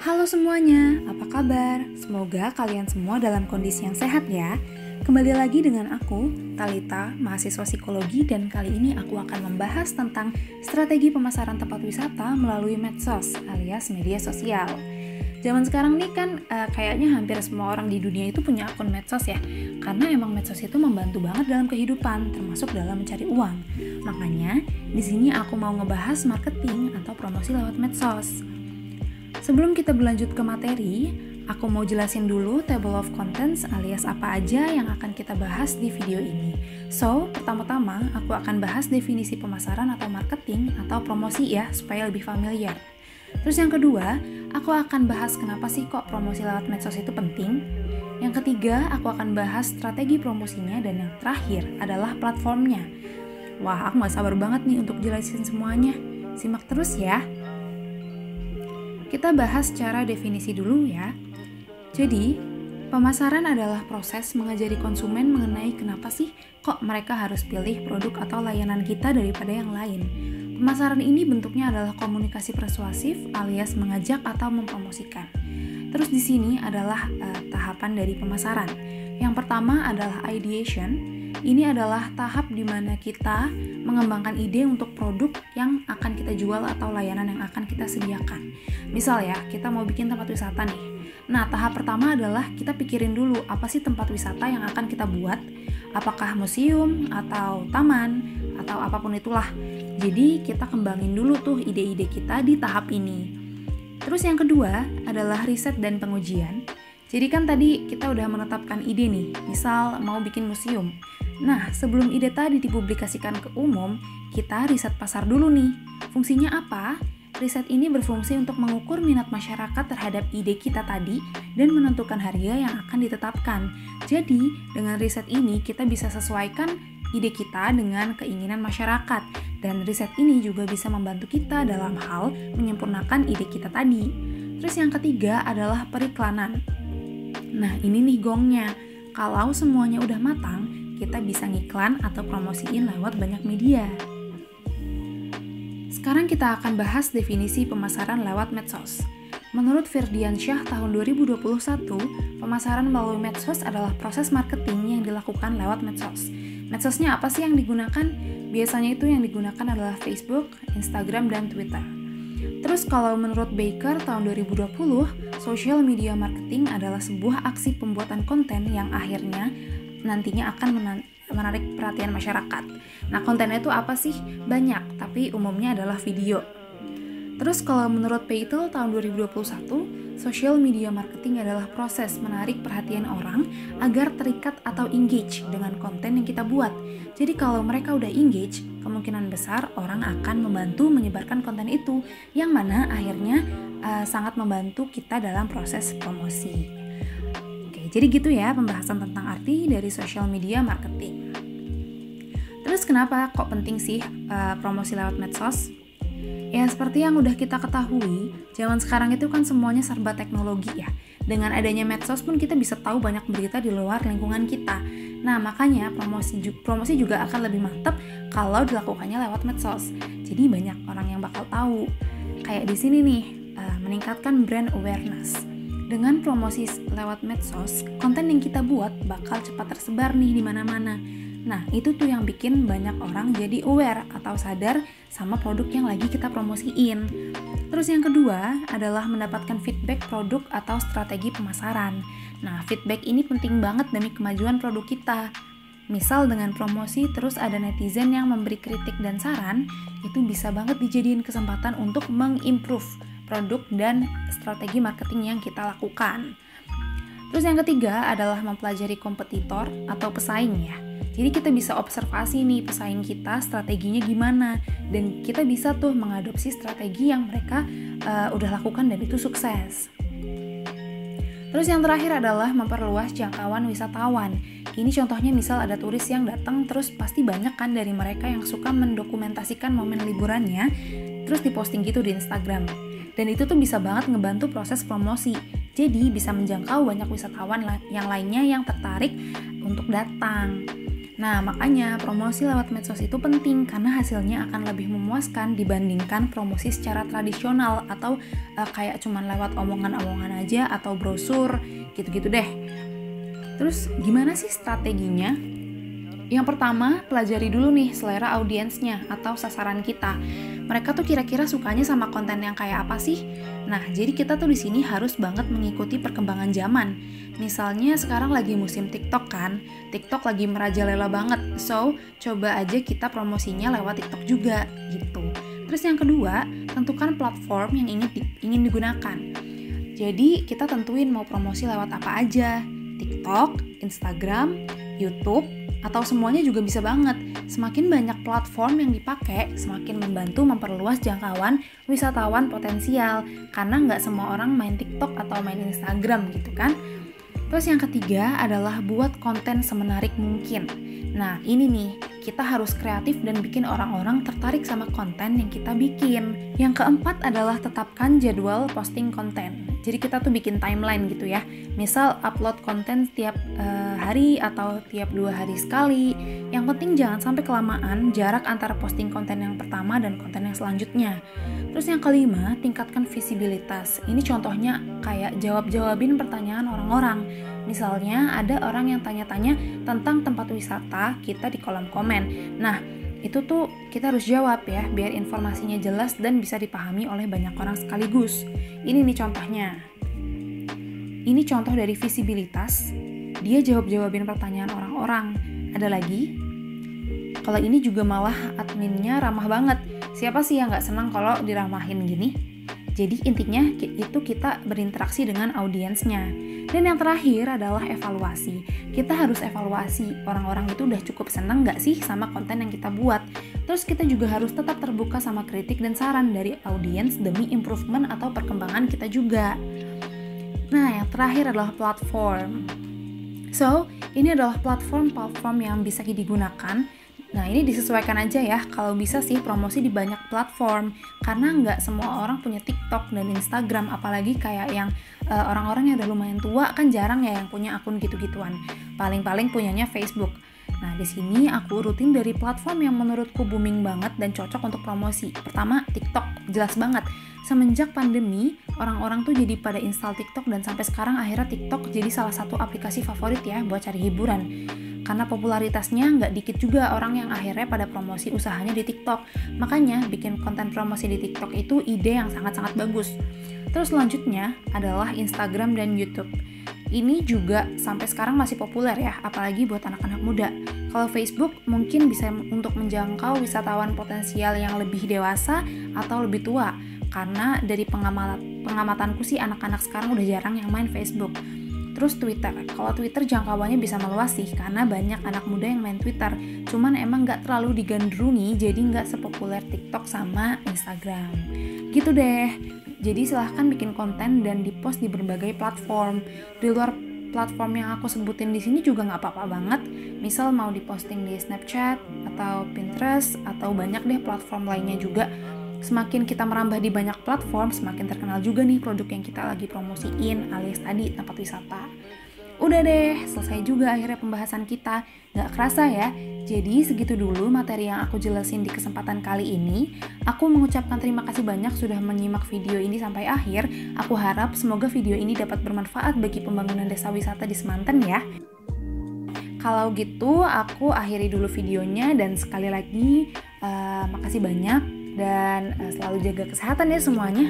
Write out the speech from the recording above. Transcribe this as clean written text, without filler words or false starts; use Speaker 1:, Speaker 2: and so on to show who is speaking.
Speaker 1: Halo semuanya, apa kabar? Semoga kalian semua dalam kondisi yang sehat ya. Kembali lagi dengan aku, Talita, mahasiswa psikologi, dan kali ini aku akan membahas tentang strategi pemasaran tempat wisata melalui medsos alias media sosial. Zaman sekarang nih kan kayaknya hampir semua orang di dunia itu punya akun medsos ya, karena emang medsos itu membantu banget dalam kehidupan, termasuk dalam mencari uang. Makanya di sini aku mau ngebahas marketing atau promosi lewat medsos. Sebelum kita berlanjut ke materi, aku mau jelasin dulu table of contents alias apa aja yang akan kita bahas di video ini. So, pertama-tama aku akan bahas definisi pemasaran atau marketing atau promosi ya, supaya lebih familiar. Terus yang kedua, aku akan bahas kenapa sih kok promosi lewat medsos itu penting. Yang ketiga, aku akan bahas strategi promosinya, dan yang terakhir adalah platformnya. Wah, aku gak sabar banget nih untuk jelasin semuanya. Simak terus ya. Kita bahas secara definisi dulu ya. Jadi, pemasaran adalah proses mengajari konsumen mengenai kenapa sih kok mereka harus pilih produk atau layanan kita daripada yang lain. Pemasaran ini bentuknya adalah komunikasi persuasif alias mengajak atau mempromosikan. Terus di sini adalah tahapan dari pemasaran. Yang pertama adalah ideation. Ini adalah tahap di mana kita mengembangkan ide untuk produk yang akan kita jual atau layanan yang akan kita sediakan. Misal ya, kita mau bikin tempat wisata nih. Nah, tahap pertama adalah kita pikirin dulu apa sih tempat wisata yang akan kita buat. Apakah museum, atau taman, atau apapun itulah. Jadi, kita kembangin dulu tuh ide-ide kita di tahap ini. Terus yang kedua adalah riset dan pengujian. Jadi kan tadi kita udah menetapkan ide nih, misal mau bikin museum. Nah, sebelum ide tadi dipublikasikan ke umum, kita riset pasar dulu nih. Fungsinya apa? Riset ini berfungsi untuk mengukur minat masyarakat terhadap ide kita tadi dan menentukan harga yang akan ditetapkan. Jadi, dengan riset ini kita bisa sesuaikan ide kita dengan keinginan masyarakat. Dan riset ini juga bisa membantu kita dalam hal menyempurnakan ide kita tadi. Terus yang ketiga adalah periklanan. Nah, ini nih gongnya. Kalau semuanya udah matang, kita bisa ngiklan atau promosiin lewat banyak media. Sekarang kita akan bahas definisi pemasaran lewat medsos. Menurut Firdiansyah tahun 2021, pemasaran melalui medsos adalah proses marketing yang dilakukan lewat medsos. Medsosnya apa sih yang digunakan? Biasanya itu yang digunakan adalah Facebook, Instagram, dan Twitter. Terus kalau menurut Baker tahun 2020, social media marketing adalah sebuah aksi pembuatan konten yang akhirnya nantinya akan menarik perhatian masyarakat. Nah, kontennya itu apa sih? Banyak, tapi umumnya adalah video. Terus kalau menurut Peitel tahun 2021, social media marketing adalah proses menarik perhatian orang agar terikat atau engage dengan konten yang kita buat. Jadi kalau mereka udah engage, kemungkinan besar orang akan membantu menyebarkan konten itu, yang mana akhirnya sangat membantu kita dalam proses promosi. Jadi gitu ya pembahasan tentang arti dari social media marketing. Terus kenapa kok penting sih promosi lewat medsos? Ya seperti yang udah kita ketahui, zaman sekarang itu kan semuanya serba teknologi ya. Dengan adanya medsos pun kita bisa tahu banyak berita di luar lingkungan kita. Nah makanya promosi juga akan lebih mantap kalau dilakukannya lewat medsos. Jadi banyak orang yang bakal tahu. Kayak di sini nih, meningkatkan brand awareness. Dengan promosi lewat medsos, konten yang kita buat bakal cepat tersebar nih di mana-mana. Nah, itu tuh yang bikin banyak orang jadi aware atau sadar sama produk yang lagi kita promosiin. Terus yang kedua adalah mendapatkan feedback produk atau strategi pemasaran. Nah, feedback ini penting banget demi kemajuan produk kita. Misal dengan promosi terus ada netizen yang memberi kritik dan saran, itu bisa banget dijadiin kesempatan untuk mengimprove produk dan strategi marketing yang kita lakukan. Terus yang ketiga adalah mempelajari kompetitor atau pesaing ya. Jadi kita bisa observasi nih pesaing kita strateginya gimana, dan kita bisa tuh mengadopsi strategi yang mereka udah lakukan dan itu sukses. Terus yang terakhir adalah memperluas jangkauan wisatawan. Ini contohnya misal ada turis yang datang, terus pasti banyak kan dari mereka yang suka mendokumentasikan momen liburannya, terus diposting gitu di Instagram. Dan itu tuh bisa banget ngebantu proses promosi. Jadi bisa menjangkau banyak wisatawan yang lainnya yang tertarik untuk datang. Nah, makanya promosi lewat medsos itu penting karena hasilnya akan lebih memuaskan dibandingkan promosi secara tradisional atau kayak cuman lewat omongan-omongan aja atau brosur gitu-gitu deh. Terus gimana sih strateginya? Yang pertama, pelajari dulu nih selera audiensnya atau sasaran kita. Mereka tuh kira-kira sukanya sama konten yang kayak apa sih? Nah, jadi kita tuh di sini harus banget mengikuti perkembangan zaman. Misalnya sekarang lagi musim TikTok kan, TikTok lagi merajalela banget. So, coba aja kita promosinya lewat TikTok juga gitu. Terus yang kedua, tentukan platform yang ingin digunakan. Jadi, kita tentuin mau promosi lewat apa aja. TikTok, Instagram, YouTube, atau semuanya juga bisa banget. Semakin banyak platform yang dipakai, semakin membantu memperluas jangkauan wisatawan potensial, karena nggak semua orang main TikTok atau main Instagram gitu kan. Terus yang ketiga adalah buat konten semenarik mungkin. Nah ini nih, kita harus kreatif dan bikin orang-orang tertarik sama konten yang kita bikin. Yang keempat adalah tetapkan jadwal posting konten. Jadi kita tuh bikin timeline gitu ya. Misal upload konten setiap hari atau tiap 2 hari sekali. Yang penting jangan sampai kelamaan jarak antara posting konten yang pertama dan konten yang selanjutnya. Terus yang kelima, tingkatkan visibilitas. Ini contohnya kayak jawab-jawabin pertanyaan orang-orang. Misalnya ada orang yang tanya-tanya tentang tempat wisata kita di kolom komen. Nah, itu tuh kita harus jawab ya, biar informasinya jelas dan bisa dipahami oleh banyak orang sekaligus. Ini nih contohnya. Ini contoh dari visibilitas. Dia jawab-jawabin pertanyaan orang-orang. Ada lagi? Kalau ini juga malah adminnya ramah banget. Siapa sih yang gak senang kalau diramahin gini? Jadi intinya itu kita berinteraksi dengan audiensnya. Dan yang terakhir adalah evaluasi. Kita harus evaluasi orang-orang itu udah cukup senang gak sih sama konten yang kita buat. Terus kita juga harus tetap terbuka sama kritik dan saran dari audiens demi improvement atau perkembangan kita juga. Nah yang terakhir adalah platform. So ini adalah platform yang bisa digunakan. Nah ini disesuaikan aja ya, kalau bisa sih promosi di banyak platform, karena nggak semua orang punya TikTok dan Instagram, apalagi kayak yang orang-orang yang udah lumayan tua kan jarang ya yang punya akun gitu-gituan, paling-paling punyanya Facebook. Nah di sini aku rutin dari platform yang menurutku booming banget dan cocok untuk promosi. Pertama TikTok, jelas banget. Semenjak pandemi, orang-orang tuh jadi pada install TikTok dan sampai sekarang akhirnya TikTok jadi salah satu aplikasi favorit ya buat cari hiburan. Karena popularitasnya nggak dikit juga orang yang akhirnya pada promosi usahanya di TikTok. Makanya bikin konten promosi di TikTok itu ide yang sangat-sangat bagus. Terus selanjutnya adalah Instagram dan YouTube. Ini juga sampai sekarang masih populer ya, apalagi buat anak-anak muda. Kalau Facebook mungkin bisa untuk menjangkau wisatawan potensial yang lebih dewasa atau lebih tua. Karena dari pengamatanku sih anak-anak sekarang udah jarang yang main Facebook. Terus Twitter, kalau Twitter jangkauannya bisa meluas sih karena banyak anak muda yang main Twitter. Cuman emang nggak terlalu digandrungi, jadi nggak sepopuler TikTok sama Instagram. Gitu deh. Jadi silahkan bikin konten dan dipost di berbagai platform. Di luar platform yang aku sebutin di sini juga nggak apa-apa banget. Misal mau diposting di Snapchat atau Pinterest atau banyak deh platform lainnya juga. Semakin kita merambah di banyak platform, semakin terkenal juga nih produk yang kita lagi promosiin alias tadi tempat wisata. Udah deh, selesai juga akhirnya pembahasan kita. Gak kerasa ya, jadi segitu dulu materi yang aku jelasin di kesempatan kali ini. Aku mengucapkan terima kasih banyak sudah menyimak video ini sampai akhir. Aku harap semoga video ini dapat bermanfaat bagi pembangunan desa wisata di Semanten ya. Kalau gitu, aku akhiri dulu videonya dan sekali lagi makasih banyak. Dan selalu jaga kesehatan ya semuanya.